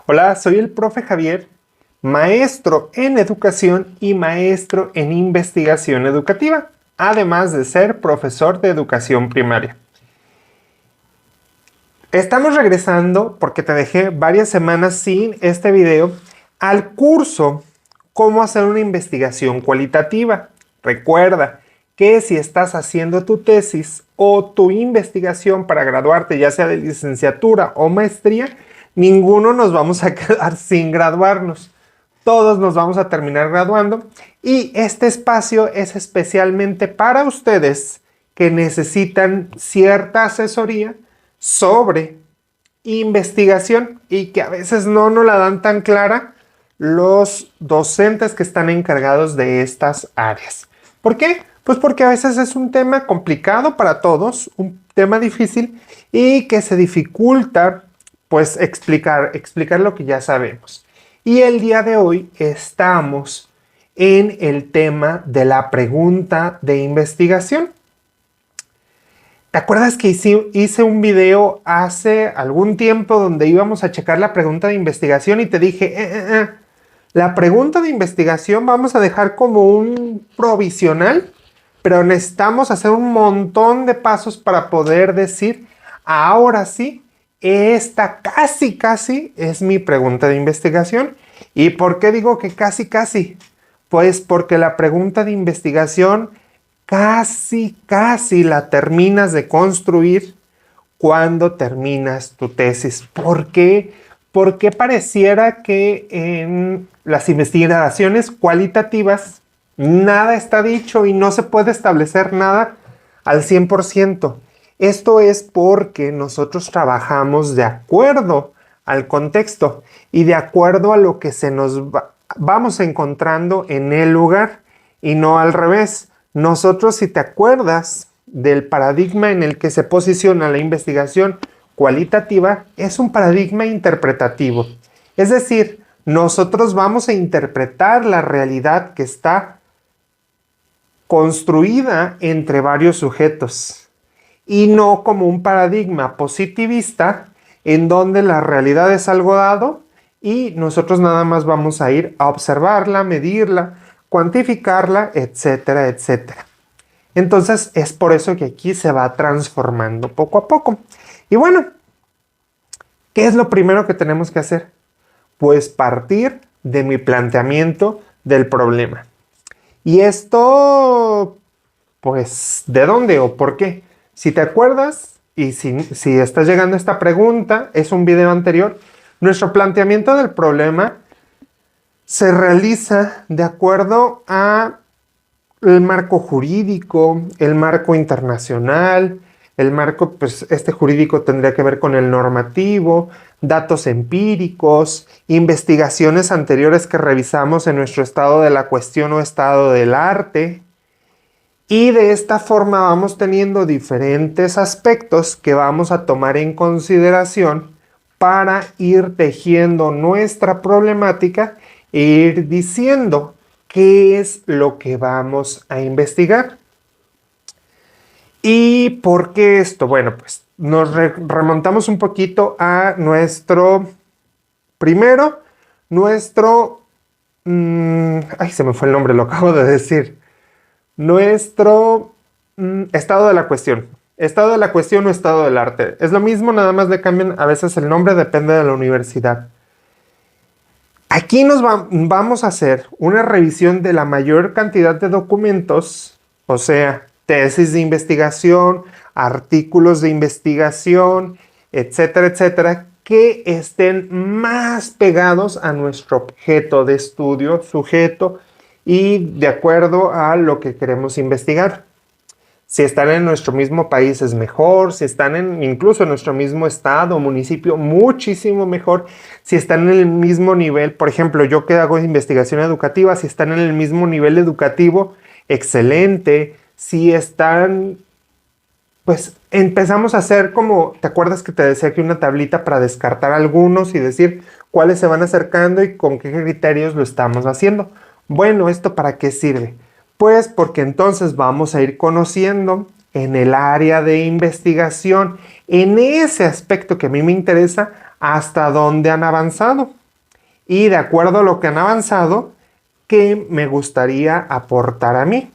Hola, soy el profe Javier, maestro en educación y maestro en investigación educativa, además de ser profesor de educación primaria. Estamos regresando, porque te dejé varias semanas sin este video, al curso Cómo hacer una investigación cualitativa. Recuerda que si estás haciendo tu tesis o tu investigación para graduarte, ya sea de licenciatura o maestría, ninguno nos vamos a quedar sin graduarnos. Todos nos vamos a terminar graduando y este espacio es especialmente para ustedes que necesitan cierta asesoría sobre investigación y que a veces no nos la dan tan clara los docentes que están encargados de estas áreas. ¿Por qué? Pues porque a veces es un tema complicado para todos, un tema difícil y que se dificulta pues explicar lo que ya sabemos. Y el día de hoy estamos en el tema de la pregunta de investigación. ¿Te acuerdas que hice un video hace algún tiempo donde íbamos a checar la pregunta de investigación y te dije, la pregunta de investigación vamos a dejar como un provisional, pero necesitamos hacer un montón de pasos para poder decir, ahora sí, esta casi es mi pregunta de investigación? ¿Y por qué digo que casi? Pues porque la pregunta de investigación casi la terminas de construir cuando terminas tu tesis. ¿Por qué? Porque pareciera que en las investigaciones cualitativas nada está dicho y no se puede establecer nada al 100%. Esto es porque nosotros trabajamos de acuerdo al contexto y de acuerdo a lo que vamos encontrando en el lugar y no al revés. Nosotros, si te acuerdas del paradigma en el que se posiciona la investigación cualitativa, es un paradigma interpretativo. Es decir, nosotros vamos a interpretar la realidad que está construida entre varios sujetos y no como un paradigma positivista en donde la realidad es algo dado y nosotros nada más vamos a ir a observarla, medirla, cuantificarla, etcétera. Entonces es por eso que aquí se va transformando poco a poco. Y bueno, ¿qué es lo primero que tenemos que hacer? Pues partir de mi planteamiento del problema. Y esto, pues, ¿de dónde o por qué? Si te acuerdas, y si estás llegando a esta pregunta, es un video anterior, nuestro planteamiento del problema se realiza de acuerdo a el marco jurídico, el marco internacional, el marco, pues este jurídico tendría que ver con el normativo, datos empíricos, investigaciones anteriores que revisamos en nuestro estado de la cuestión o estado del arte. Y de esta forma vamos teniendo diferentes aspectos que vamos a tomar en consideración para ir tejiendo nuestra problemática e ir diciendo qué es lo que vamos a investigar. ¿Y por qué esto? Bueno, pues nos remontamos un poquito a nuestro se me fue el nombre, lo acabo de decir. Nuestro estado de la cuestión. Estado de la cuestión o estado del arte. Es lo mismo, nada más le cambian a veces el nombre, depende de la universidad. Aquí vamos a hacer una revisión de la mayor cantidad de documentos, o sea, tesis de investigación, artículos de investigación, etcétera, que estén más pegados a nuestro objeto de estudio, sujeto, y de acuerdo a lo que queremos investigar. Si están en nuestro mismo país es mejor, si están incluso en nuestro mismo estado o municipio, muchísimo mejor. Si están en el mismo nivel, por ejemplo, yo que hago investigación educativa, si están en el mismo nivel educativo, excelente. Si están, pues empezamos a hacer como, ¿te acuerdas que te decía que una tablita para descartar algunos y decir cuáles se van acercando y con qué criterios lo estamos haciendo? Bueno, ¿esto para qué sirve? Pues porque entonces vamos a ir conociendo en el área de investigación, en ese aspecto que a mí me interesa, hasta dónde han avanzado. y de acuerdo a lo que han avanzado, qué me gustaría aportar a mí.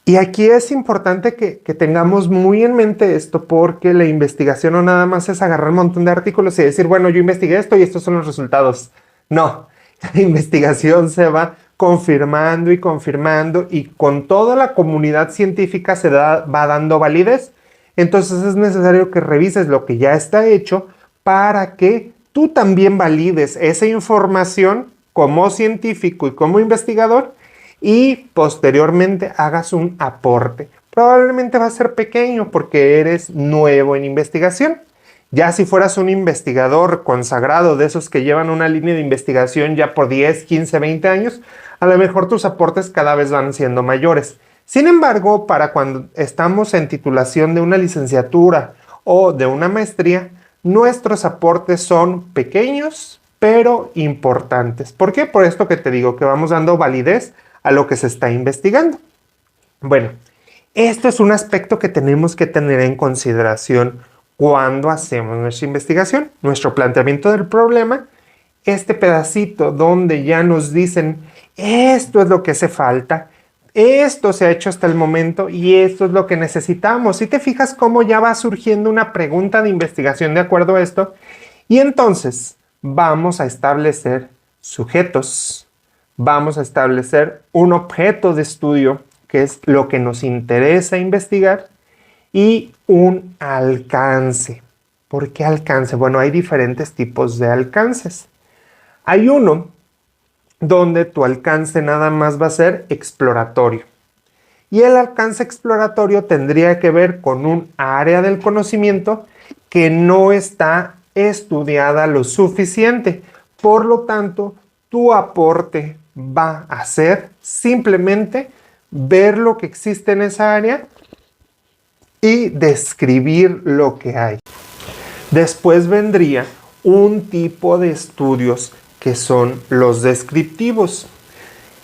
Y aquí es importante que tengamos muy en mente esto, porque la investigación no nada más es agarrar un montón de artículos y decir, bueno, yo investigué esto y estos son los resultados. No, la investigación se va confirmando y con toda la comunidad científica va dando validez. Entonces es necesario que revises lo que ya está hecho para que tú también valides esa información como científico y como investigador y posteriormente hagas un aporte. Probablemente va a ser pequeño porque eres nuevo en investigación. Ya si fueras un investigador consagrado de esos que llevan una línea de investigación ya por 10, 15, 20 años, a lo mejor tus aportes cada vez van siendo mayores. Sin embargo, para cuando estamos en titulación de una licenciatura o de una maestría, nuestros aportes son pequeños pero importantes. ¿Por qué? Por esto que te digo, que vamos dando validez a lo que se está investigando. Bueno, esto es un aspecto que tenemos que tener en consideración cuando hacemos nuestra investigación, nuestro planteamiento del problema, este pedacito donde ya nos dicen esto es lo que hace falta, esto se ha hecho hasta el momento y esto es lo que necesitamos. Si te fijas cómo ya va surgiendo una pregunta de investigación de acuerdo a esto, y entonces vamos a establecer sujetos, vamos a establecer un objeto de estudio, que es lo que nos interesa investigar, y un alcance. ¿Por qué alcance? Bueno, hay diferentes tipos de alcances. Hay uno donde tu alcance nada más va a ser exploratorio. Y el alcance exploratorio tendría que ver con un área del conocimiento que no está estudiada lo suficiente. Por lo tanto, tu aporte va a ser simplemente ver lo que existe en esa área y describir lo que hay. Después vendría un tipo de estudios que son los descriptivos.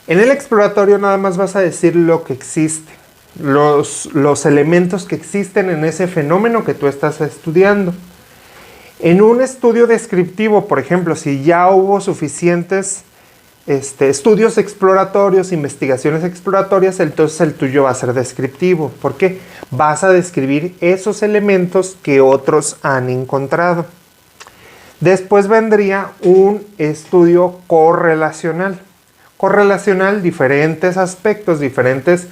En el exploratorio nada más vas a decir lo que existe, los elementos que existen en ese fenómeno que tú estás estudiando. En un estudio descriptivo, por ejemplo, si ya hubo suficientes estudios exploratorios, investigaciones exploratorias, entonces el tuyo va a ser descriptivo. ¿Por qué? Vas a describir esos elementos que otros han encontrado. Después vendría un estudio correlacional. Correlacional, diferentes aspectos, diferentes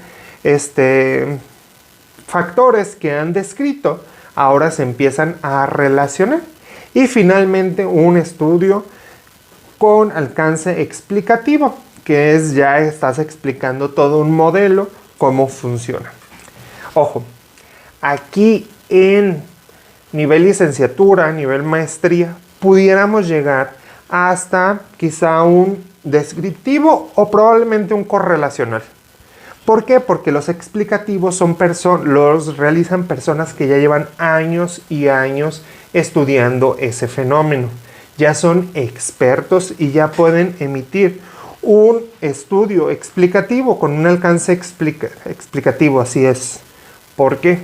factores que han descrito, ahora se empiezan a relacionar. Y finalmente un estudio con alcance explicativo, que es ya estás explicando todo un modelo, cómo funciona. Ojo, aquí en nivel licenciatura, nivel maestría, pudiéramos llegar hasta quizá un descriptivo o probablemente un correlacional. ¿Por qué? Porque los explicativos los realizan personas que ya llevan años y años estudiando ese fenómeno. Ya son expertos y ya pueden emitir un estudio explicativo con un alcance explicativo, así es. ¿Por qué?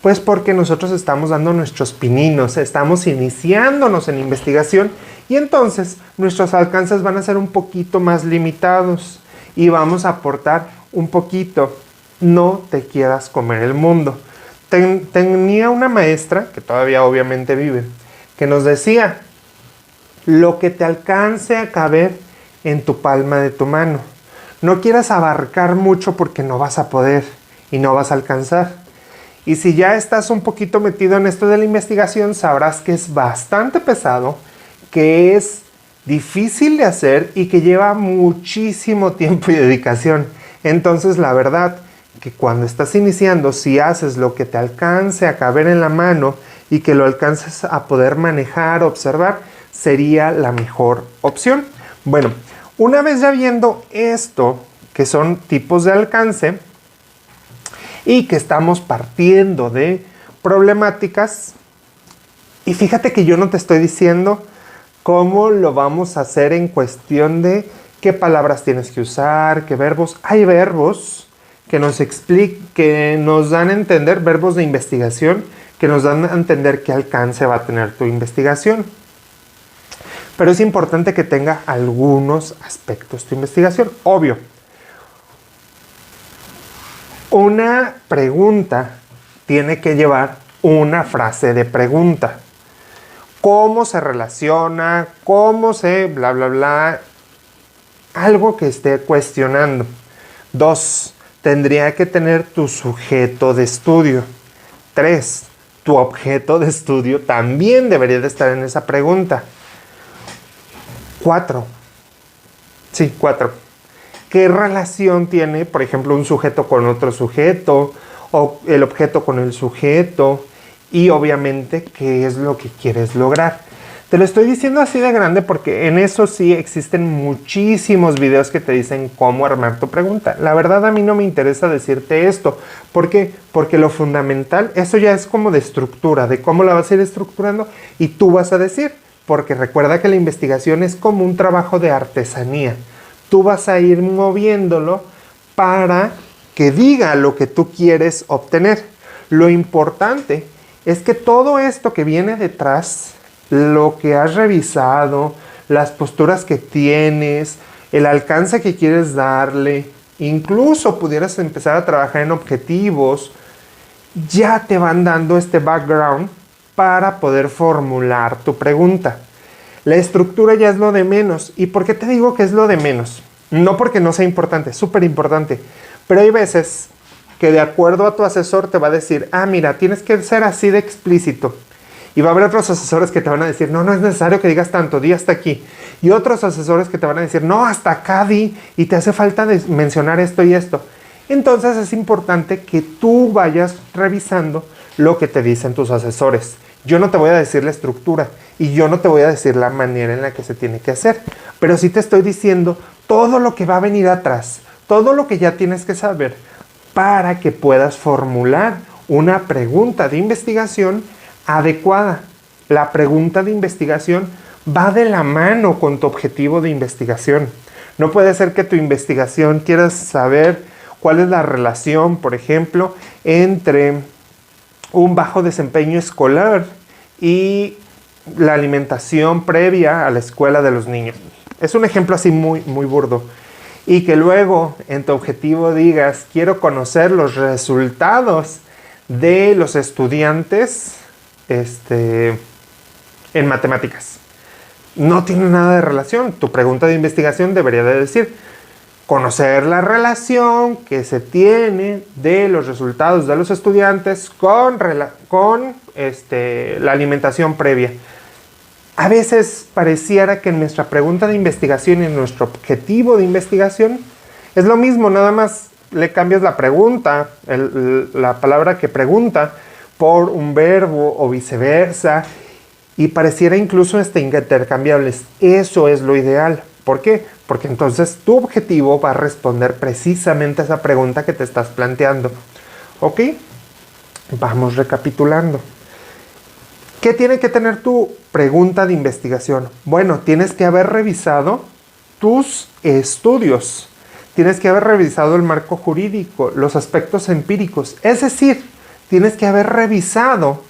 Pues porque nosotros estamos dando nuestros pininos, estamos iniciándonos en investigación y entonces nuestros alcances van a ser un poquito más limitados y vamos a aportar un poquito. No te quieras comer el mundo. Tenía una maestra, que todavía obviamente vive, que nos decía: lo que te alcance a caber en tu palma de tu mano. No quieras abarcar mucho porque no vas a poder y no vas a alcanzar. Y si ya estás un poquito metido en esto de la investigación, sabrás que es bastante pesado, que es difícil de hacer y que lleva muchísimo tiempo y dedicación. Entonces, la verdad que cuando estás iniciando, si haces lo que te alcance a caber en la mano y que lo alcances a poder manejar, observar, sería la mejor opción. Bueno, una vez ya viendo esto, que son tipos de alcance, y que estamos partiendo de problemáticas, y fíjate que yo no te estoy diciendo cómo lo vamos a hacer en cuestión de qué palabras tienes que usar, qué verbos. Hay verbos que nos dan a entender, verbos de investigación, que nos dan a entender qué alcance va a tener tu investigación. pero es importante que tenga algunos aspectos de investigación. Obvio, una pregunta tiene que llevar una frase de pregunta. ¿Cómo se relaciona? ¿Cómo se bla, bla, bla? Algo que esté cuestionando. 2. Tendría que tener tu sujeto de estudio. 3. Tu objeto de estudio también debería de estar en esa pregunta. 4. Sí, 4. ¿Qué relación tiene, por ejemplo, un sujeto con otro sujeto? O el objeto con el sujeto. Y obviamente, ¿qué es lo que quieres lograr? Te lo estoy diciendo así de grande porque en eso sí existen muchísimos videos que te dicen cómo armar tu pregunta. La verdad a mí no me interesa decirte esto. ¿Por qué? Porque lo fundamental, eso ya es como de estructura, de cómo la vas a ir estructurando y tú vas a decir. Porque recuerda que la investigación es como un trabajo de artesanía. Tú vas a ir moviéndolo para que diga lo que tú quieres obtener. Lo importante es que todo esto que viene detrás, lo que has revisado, las posturas que tienes, el alcance que quieres darle, incluso pudieras empezar a trabajar en objetivos, ya te van dando este background para poder formular tu pregunta. La estructura ya es lo de menos. ¿Y por qué te digo que es lo de menos? No porque no sea importante, es súper importante. Pero hay veces que de acuerdo a tu asesor te va a decir, mira, tienes que ser así de explícito. Y va a haber otros asesores que te van a decir, no es necesario que digas tanto, di hasta aquí. Y otros asesores que te van a decir, no, hasta acá di, y te hace falta mencionar esto y esto. Entonces es importante que tú vayas revisando lo que te dicen tus asesores. Yo no te voy a decir la estructura y yo no te voy a decir la manera en la que se tiene que hacer. Pero sí te estoy diciendo todo lo que va a venir atrás, todo lo que ya tienes que saber para que puedas formular una pregunta de investigación adecuada. La pregunta de investigación va de la mano con tu objetivo de investigación. No puede ser que tu investigación quieras saber cuál es la relación, por ejemplo, entre un bajo desempeño escolar y la alimentación previa a la escuela de los niños. Es un ejemplo así muy burdo. Y que luego en tu objetivo digas, quiero conocer los resultados de los estudiantes en matemáticas. No tiene nada de relación. Tu pregunta de investigación debería de decir, conocer la relación que se tiene de los resultados de los estudiantes con la alimentación previa. A veces pareciera que en nuestra pregunta de investigación y en nuestro objetivo de investigación es lo mismo, nada más le cambias la pregunta, la palabra que pregunta, por un verbo o viceversa, y pareciera incluso intercambiables. Eso es lo ideal. ¿Por qué? Porque entonces tu objetivo va a responder precisamente a esa pregunta que te estás planteando. ¿Ok? Vamos recapitulando. ¿Qué tiene que tener tu pregunta de investigación? Bueno, tienes que haber revisado tus estudios. Tienes que haber revisado el marco jurídico, los aspectos empíricos. Es decir, tienes que haber revisado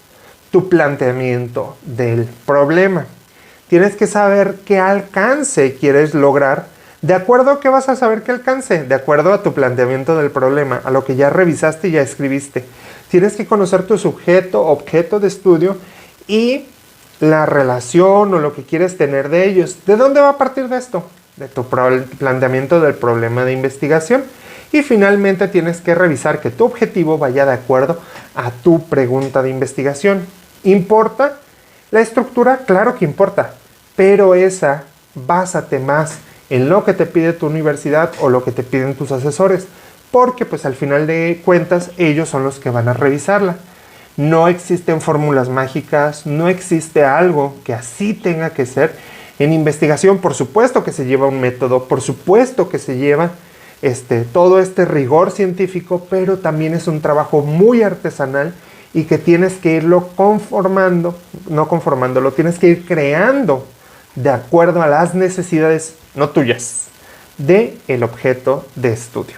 tu planteamiento del problema. Tienes que saber qué alcance quieres lograr. ¿De acuerdo a qué vas a saber qué alcance? De acuerdo a tu planteamiento del problema, a lo que ya revisaste y ya escribiste. Tienes que conocer tu sujeto, objeto de estudio y la relación o lo que quieres tener de ellos. ¿De dónde va a partir de esto? De tu planteamiento del problema de investigación. Y finalmente tienes que revisar que tu objetivo vaya de acuerdo a tu pregunta de investigación. ¿Importa la estructura? Claro que importa, pero básate más en lo que te pide tu universidad o lo que te piden tus asesores, porque pues al final de cuentas ellos son los que van a revisarla. No existen fórmulas mágicas, no existe algo que así tenga que ser. En investigación, por supuesto que se lleva un método, por supuesto que se lleva todo este rigor científico, pero también es un trabajo muy artesanal y que tienes que irlo lo tienes que ir creando de acuerdo a las necesidades, no tuyas, del objeto de estudio.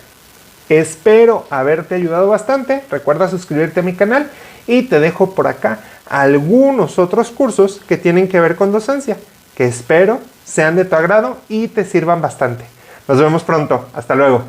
Espero haberte ayudado bastante. Recuerda suscribirte a mi canal y te dejo por acá algunos otros cursos que tienen que ver con docencia. que espero sean de tu agrado y te sirvan bastante. Nos vemos pronto. Hasta luego.